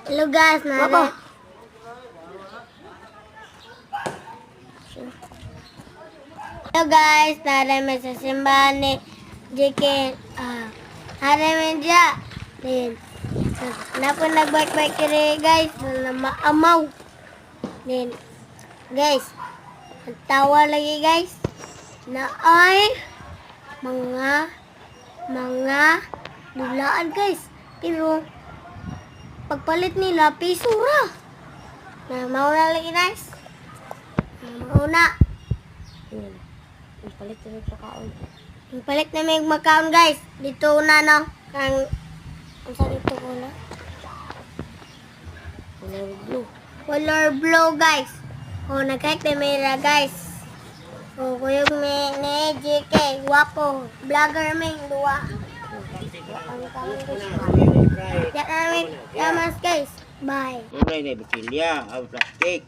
Hello guys, nara. Hello guys, nara may sa simbahan ni JK. Nara may dya. Then, napo nagbike-bike kiri guys, na maamaw. Then, guys, ang tawa lagi guys, na ay mga dulaan guys. Pero, pagpalit nila, piso ra. Na mauna lagi guys. Mauna. Palit na pagkaon. Yung palit na may makaon guys. Dito na no. Ang sa dito ko na. Color blue. Color blue guys. O nagkait na may ra guys. O kuyog may na JK. Wapo. Vlogger may luwa. Yan namin. Yamas guys. Bye. Tunay na basilya, plastic.